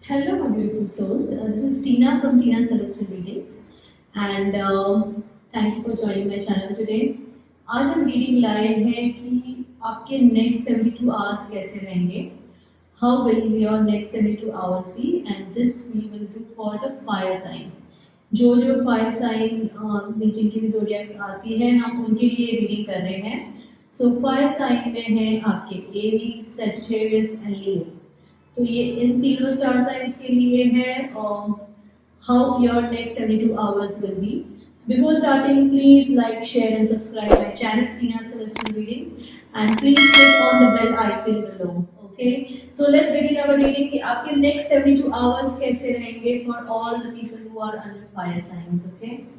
Hello, my beautiful souls. This is Tina from Tina Celestial Readings, and thank you for joining my channel today. आज हम reading लाए हैं कि आपके next 72 hours कैसे रहेंगे. How will your next 72 hours be? And this we will do for the fire sign. जो fire sign में जिनकी भी ज़ोडिएक्स आती है हम उनके लिए रीडिंग कर रहे हैं. सो फायर साइन में है आपके एरीज, सजिटेरियस एंड लियो. तो ये इन तीनों स्टार साइंस के लिए है how your next 72 hours will be. Before starting please like, share and subscribe my channel Tina celestial readings and please click on the bell icon below. Okay, so let's begin our reading कि आपके next 72 hours कैसे रहेंगे for all the people who are under fire signs. Okay,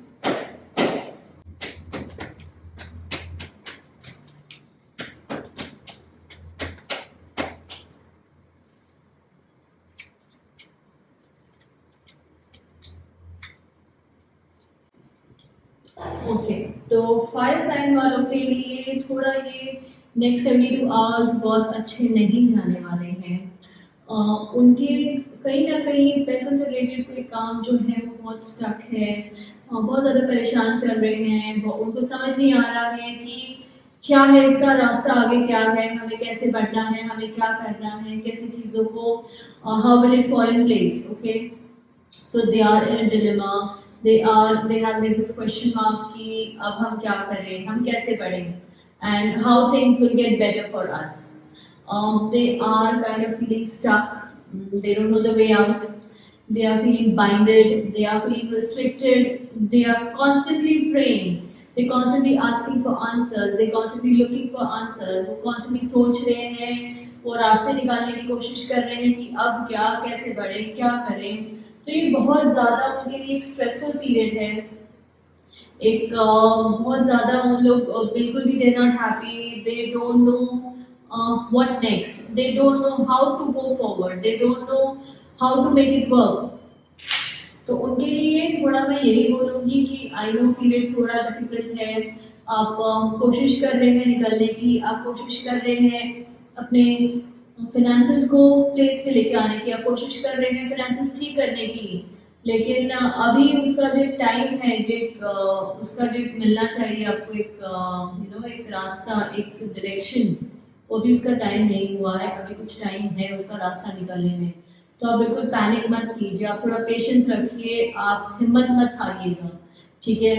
okay. तो fire sign वालों के लिए थोड़ा ये नेक्स्ट 72 आवर्स बहुत अच्छे नहीं जाने वाले हैं. उनके कहीं ना कहीं पैसों से रिलेटेड कोई काम जो है वो बहुत स्टक है, बहुत ज़्यादा परेशान चल रहे हैं. उनको समझ नहीं आ रहा है कि क्या है इसका रास्ता, आगे क्या है, हमें कैसे बढ़ना है, हमें क्या करना है, कैसी चीज़ों को, how will it fall in place. Okay, so they are in a dilemma. they have like this question mark कि अब हम क्या करें, हम कैसे बढ़ें, and how things will get better for us. They are kind of feeling stuck. They don't know the way out. They are feeling binded. They are feeling restricted. They are constantly praying. They constantly asking for answers. They constantly looking for answers. वो constantly सोच रहे हैं, वो रास्ते निकालने की कोशिश कर रहे हैं कि अब क्या, कैसे बढ़ें, क्या करें. तो ये बहुत ज़्यादा उनके लिए एक स्ट्रेसफुल पीरियड है. एक बहुत ज़्यादा उन लोग बिल्कुल भी they not happy. They don't know what next. They don't know how to go forward. They don't know how to make it work. तो उनके लिए थोड़ा मैं यही बोलूँगी कि आई नो पीरियड थोड़ा डिफिकल्ट है. आप कोशिश कर रहे हैं निकलने की, आप कोशिश कर रहे हैं अपने फिनेंसेस को प्लेस पे लेके आने की, आप कोशिश कर रहे हैं फिनेंसेस ठीक करने की. लेकिन अभी उसका जो टाइम है, जो उसका जो मिलना चाहिए आपको, एक एक रास्ता, एक डायरेक्शन, वो भी उसका टाइम नहीं हुआ है. अभी कुछ टाइम है उसका रास्ता निकलने में. तो आप बिल्कुल पैनिक मत कीजिए, आप थोड़ा पेशेंस रखिए, आप हिम्मत मत हारिएगा. ठीक है,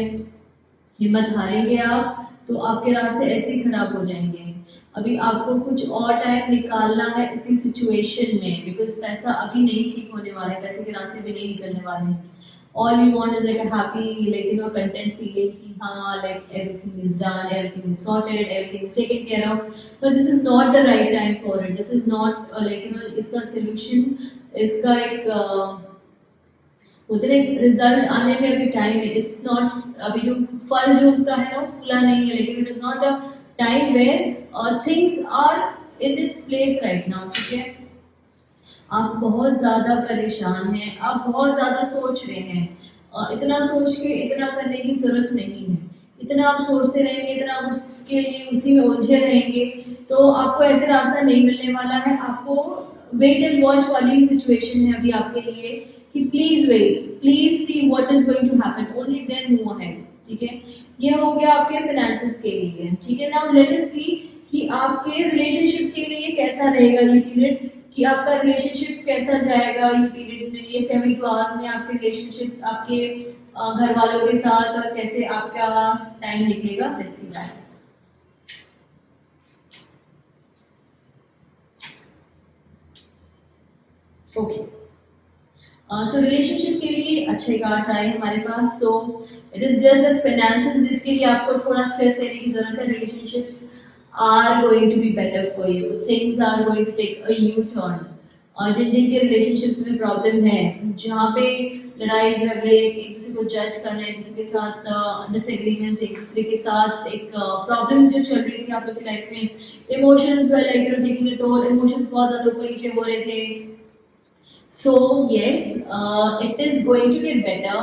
हिम्मत हारेंगे आप तो आपके रास्ते ऐसे ही खराब हो जाएंगे. अभी आपको कुछ और टाइम निकालना है इसी सिचुएशन में, बिकॉज पैसा अभी नहीं ठीक होने वाला है, पैसे के रास्ते भी नहीं निकलने वाले हैं. All you want is like a happy, like content feeling कि हाँ, like everything is done, everything is sorted, everything is taken care of. But this is not the right time for it. This is not like इसका solution, इसका एक उतने result आने में अभी time है. इट्स नॉट, अभी जो फल जो उसका है ना, फूला नहीं है. लेकिन it is not a time where things are in its place right now. ठीक है, आप बहुत ज़्यादा परेशान हैं, आप बहुत ज़्यादा सोच रहे हैं. इतना सोच के इतना करने की ज़रूरत नहीं है. इतना आप सोचते रहेंगे, इतना आप उसके लिए उसी में उलझे रहेंगे, तो आपको ऐसे रास्ता नहीं मिलने वाला है. आपको वेट एंड वॉच वाली सिचुएशन है अभी आपके लिए कि please wait, please see what is going to happen, only then move ahead. ठीक है, ये हो गया आपके फाइनेंसेस के लिए. ठीक है, नाउ लेट अस सी कि आपके रिलेशनशिप के लिए कैसा रहेगा ये पीरियड, कि आपका रिलेशनशिप कैसा जाएगा ये पीरियड में, ये 72 आवर्स में आपके रिलेशनशिप आपके घर वालों के साथ, और कैसे आपका टाइम निकलेगा. Let's see that. ओके, तो रिलेशनशिप के लिए अच्छे कार्ड्स आए हमारे पास. So it is just the finances जिसके लिए आपको थोड़ा स्ट्रेस लेने की जरूरत है. Relationships are going to be better for you. Things are going to take a new turn. जिन जिन के रिलेशनशिप्स में प्रॉब्लम है, जहाँ पे लड़ाई झगड़े, एक दूसरे को जज करना, एक दूसरे के साथ डिसएग्रीमेंट्स, एक दूसरे के साथ एक प्रॉब्लम्स जो चल रही थी आप लोग की लाइफ में, emotions were like taking a toll, emotions बहुत ज़्यादा ऊपर नीचे हो रहे थे. So yes, it is going to get better.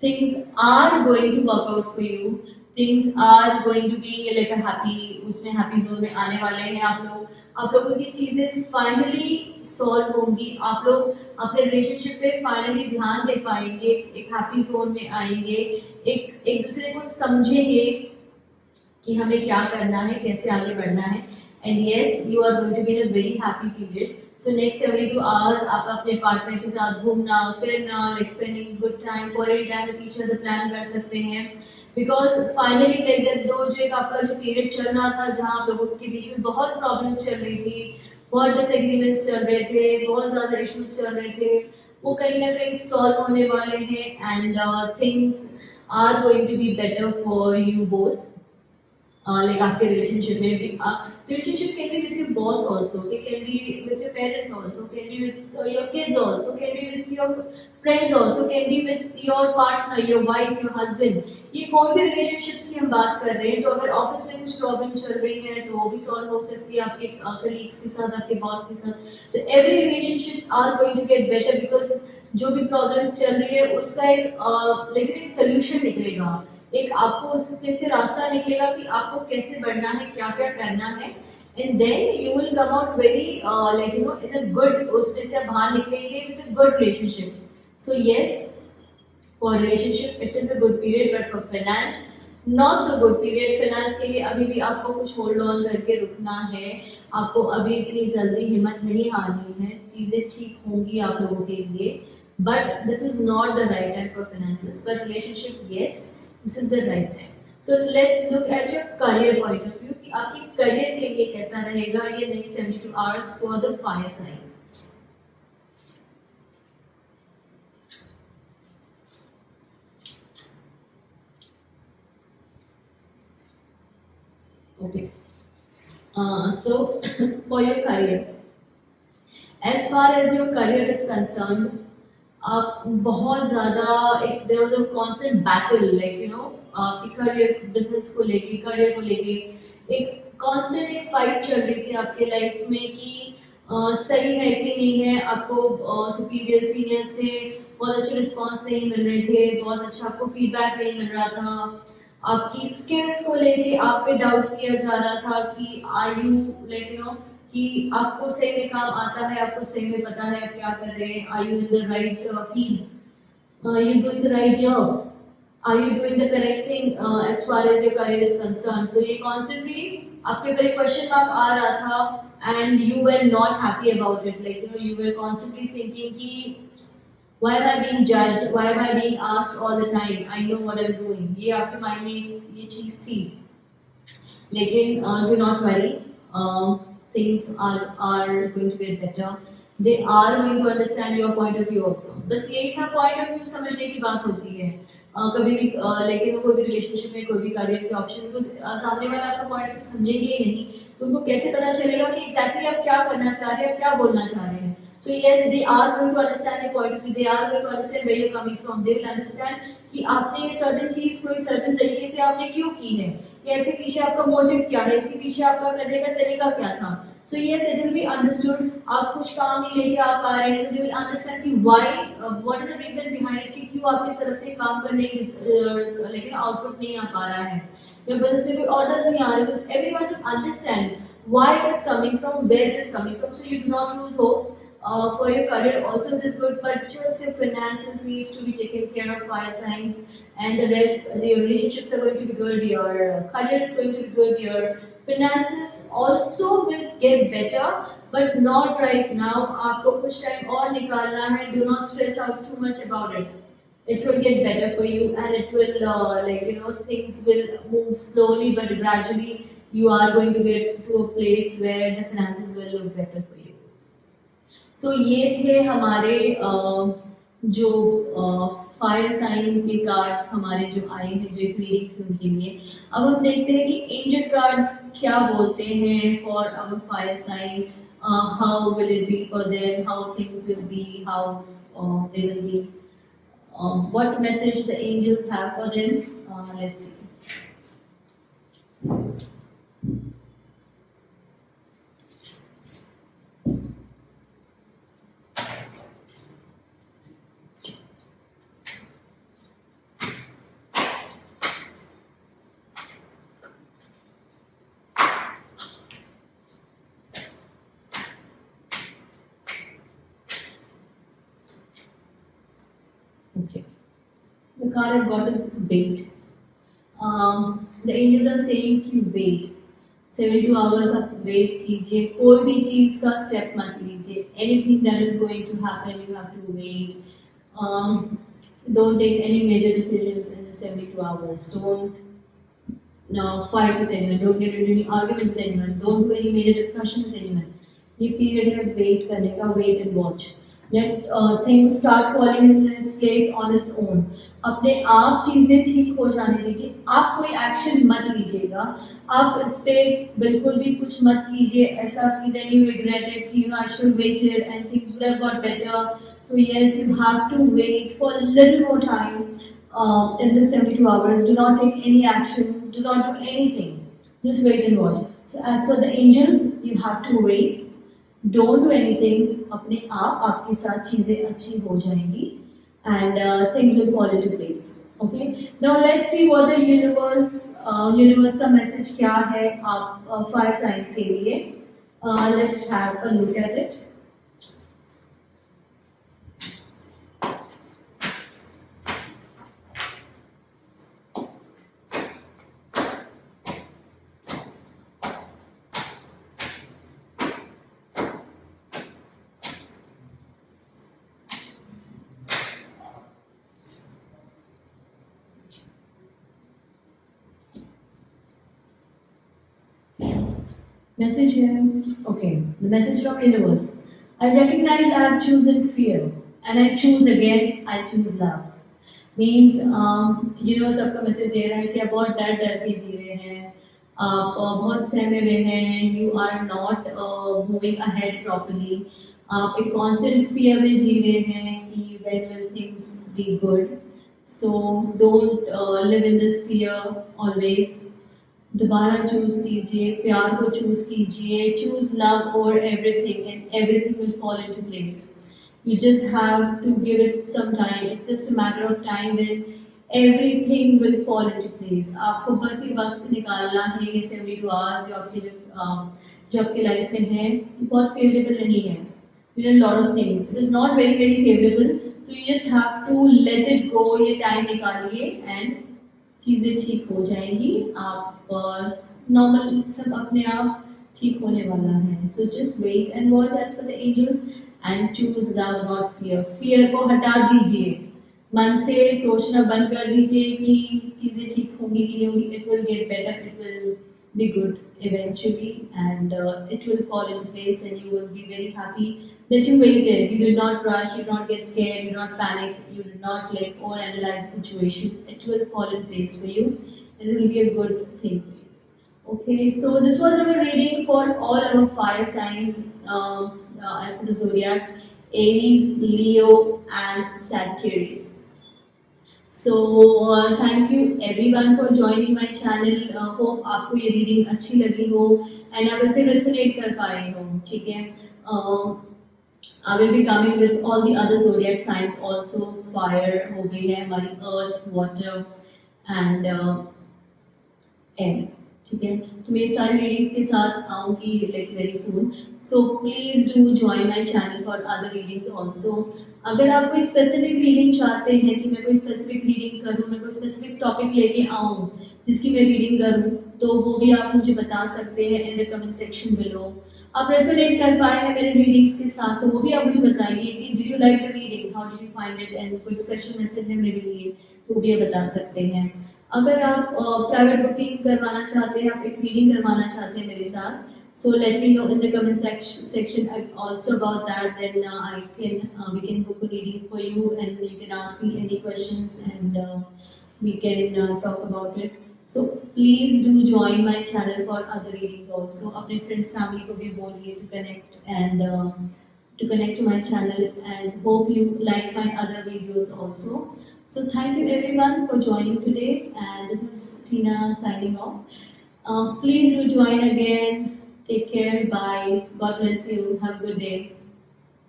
Things are going to work out for you. Things are going to be like a happy, उसमें happy zone में आने वाले हैं आप लोग। आप लोगों की चीजें फाइनली सॉल्व होंगी, आप लोग अपने रिलेशनशिप पे फाइनली ध्यान दे पाएंगे, एक हैप्पी जोन में आएंगे, एक दूसरे को समझेंगे कि हमें क्या करना है, कैसे आगे बढ़ना है। And yes, you are going to be in a very happy period. So next 72 hours आप अपने पार्टनर के साथ घूमना फिरना, like spending good time, quality time with each other plan कर सकते हैं। बिकॉज फाइनली लाइक दैट दो जो एक आपका जो पीरियड चल रहा था जहाँ आप लोगों के बीच में बहुत प्रॉब्लम्स चल रही थी, बहुत डिसएग्रीमेंट्स चल रहे थे, बहुत ज़्यादा इश्यूज चल रहे थे, वो कहीं ना कहीं सॉल्व होने वाले हैं। And things are going to be better for you both. Like आपके रिलेशनशिप में भी relationship can be with your boss also, it can be with your parents also, can be with your kids also, can be with your friends also, can be with your partner, your wife, your husband। ये कोई भी relationships की हम बात कर रहे हैं, तो अगर ऑफिस में कुछ प्रॉब्लम चल रही है तो वो भी सॉल्व हो सकती है आपके कलीग्स के साथ, आपके बॉस के साथ। तो every relationships are going to get better, because जो भी प्रॉब्लम्स चल रही है उसका एक लेकिन एक सोल्यूशन निकलेगा, एक आपको उसमें से रास्ता निकलेगा कि आपको कैसे बढ़ना है, क्या क्या करना है। And then you will come out very like you know in a good, उसमें से आप बाहर निकलेंगे with a good relationship. So yes, for relationship it is a good period, but for finance not so good period. Finance के लिए अभी भी आपको कुछ होल्ड ऑन करके रुकना है, आपको अभी इतनी जल्दी हिम्मत नहीं हारनी है, चीजें ठीक होंगी आप लोगों के लिए, but this is not the right time for finances. But relationship yes, this is the right time. So let's look at your career point of view कि आपकी करियर के लिए कैसा रहेगा ये next 72 hours for the fire sign। Okay, so for your career, as far as your career is concerned, आप बहुत ज़्यादा एक there was a constant battle, like you know आपके करियर बिजनेस को लेके, करियर को लेके एक कांस्टेंट एक फाइट चल रही थी आपके लाइफ में कि सही है कि नहीं है। आपको सुपीरियर सीनियर से बहुत अच्छे रिस्पांस नहीं मिल रहे थे, बहुत अच्छा आपको फीडबैक नहीं मिल रहा था, आपकी स्किल्स को लेके आप पे डाउट किया जा रहा था कि are you like you know कि आपको सही में काम आता है, आपको सही में पता है आप क्या कर रहे हैं, are you in the right field, are you doing the right job, are you doing the correct thing as far as your career is concern. तो ये कॉन्स्टेंटली आपके ऊपर एक क्वेश्चन मार्क आ रहा था and you were not happy about it, like you no you were constantly thinking कि why am I being judged, why am I being asked all the time, I know what I'm doing, ये आपके mind में ये चीज थी। लेकिन do not worry, things are going to get better, they are going to understand your point of view also। बस यही था, point of view समझने की बात होती है कभी भी, लेकिन कोई भी रिलेशनशिप में, कोई भी करियर के ऑप्शन में सामने वाला आपका पॉइंट ऑफ व्यू समझेंगे ही नहीं, तो उनको कैसे पता चलेगा कि एग्जैक्टली आप क्या करना चाह रहे हैं, आप क्या बोलना चाह रहे हैं। So yes, they are going to understand your point of view, they are going to understand where you're coming from, they will understand कि आपने ये सर्टेन चीज कोई सर्टेन तरीके से आपने क्यों की है, या इसके पीछे आपका मोटिव क्या है, इसके पीछे आपका करने का तरीका क्या था। So yes, it will be understood. आप कुछ काम नहीं लेके आप आ रहे हैं तो दे विल अंडरस्टैंड कि why, what is the reason behind it, कि क्यों आपकी तरफ से काम करने की लेकिन आउटपुट नहीं आ पा रहा है, या बिजनेस में कोई ऑर्डर्स नहीं आ रहे, तो everyone will understand why it is coming from, where it is coming from, so you do not lose hope। For your career also it is good, but just your finances needs to be taken care of, fire signs, and the rest, your relationships are going to be good, your career is going to be good, your finances also will get better, but not right now। आपको कुछ time और निकालना है, do not stress out too much about it, it will get better for you, and it will like you know things will move slowly but gradually, you are going to get to a place where the finances will look better for you। So ये थे हमारे जो fire sign के cards हमारे जो आए हैं, जो एक रीडिंग थी उनके लिए। अब हम देखते हैं कि एंजल कार्ड्स क्या बोलते हैं for our fire sign, how will it be for them, how things will be, how they will be, what message the angels have for them। Let's see। the card I've got is wait. The angels are saying कि wait. 72 hours आप wait कीजिए, कोई भी चीज़ का step मत लीजिए. Anything that is going to happen, you have to wait. Don't take any major decisions in the 72 hours. Don't fight with anyone. Don't get into any argument with anyone. Don't do any major discussion with anyone. ये period है wait करने का, wait and watch. Let things start falling in its place on its own. अपने आप चीज़ें ठीक हो जाने दीजिए. आप कोई एक्शन मत लीजिएगा. आप इस पे बिल्कुल भी कुछ मत कीजिए ऐसा कि then you regret it कि I should have waited and things would have got better. So yes, you have to wait for a little more time in the 72 hours. Do not take any action. Do not do anything. Just wait and watch. So as for the angels, you have to wait. Don't do anything. अपने आप आपके साथ चीजें अच्छी हो जाएंगी and things will fall into place. Okay. Now let's see what the universe का message क्या है आप fire signs के लिए. Let's have a look at it. Message here. Okay, the message from universe. I recognize I have chosen fear, and I choose again. I choose love. Means universe आपका message दे रहा है कि आप बहुत डर डर के जी रहे हैं, आप बहुत सहमे हुए हैं. You are not moving ahead properly. आप एक constant fear में जी रहे हैं कि when will things be good. So don't live in this fear always. दोबारा चूज कीजिए, प्यार को चूज कीजिए. Choose love over everything and everything will fall into place. You just have to give it some time. It's just a matter of time when everything will fall into place. आपको बस ये वक्त निकालना है. ये 72 hours जो आपकी life में है बहुत फेवरेबल नहीं है. You know lot of things. It is not very very favourable. So you just have to let it go. ये टाइम निकालिए एंड चीज़ें ठीक हो जाएंगी. आप नॉर्मल सब अपने आप ठीक होने वाला है. So just wait and watch as for the angels and choose love not fear. Fear को हटा दीजिए. मन से सोचना बंद कर दीजिए कि चीज़ें ठीक होंगी कि नहीं होंगी. It will get better. It will be good eventually and it will fall in place and you will be very happy that you waited. You did not rush, you did not get scared, you did not panic, you did not like overanalyze the situation. It will fall in place for you and it will be a good thing for you. Okay, so this was our reading for all our fire signs as for the zodiac: Aries, Leo and Sagittarius. So thank you everyone for joining my channel. Hope आपको ये reading अच्छी लगी हो and आप इसे resonate कर पाए हो. ठीक है. I will be coming with all the other zodiac signs also. Fire हो गई है हमारी, earth, water and air. ठीक है. तो मेरी सारी रीडिंग्स के साथ आऊँगी like very soon. So please do join my channel for other readings also. अगर आप कोई स्पेसिफिक रीडिंग चाहते हैं कि मैं कोई स्पेसिफिक रीडिंग करूं, मैं कोई स्पेसिफिक टॉपिक लेके आऊं जिसकी मैं रीडिंग करूं, तो वो भी आप मुझे बता सकते हैं in the comment section below. आप रेजोनेट कर पाए हैं मेरे रीडिंग्स के साथ तो वो भी आप मुझे बताइए कि did you like the reading, how did you find it and कोई स्पेशल मैसेज है मेरे लिए तो वो भी आप बता सकते हैं. अगर आप प्राइवेट बुकिंग करवाना चाहते हैं, आप एक रीडिंग करवाना चाहते हैं मेरे साथ, so let me know in the comment section also about that. Then we can book a reading for you and you can ask me any questions and we can talk about it. So please do join my channel for other readings also. अपने friends family को भी बोलिए to connect and to connect to my channel and hope you like my other videos also. So thank you everyone for joining today and this is Tina signing off. Please do join again. Take care. Bye. God bless you. Have a good day.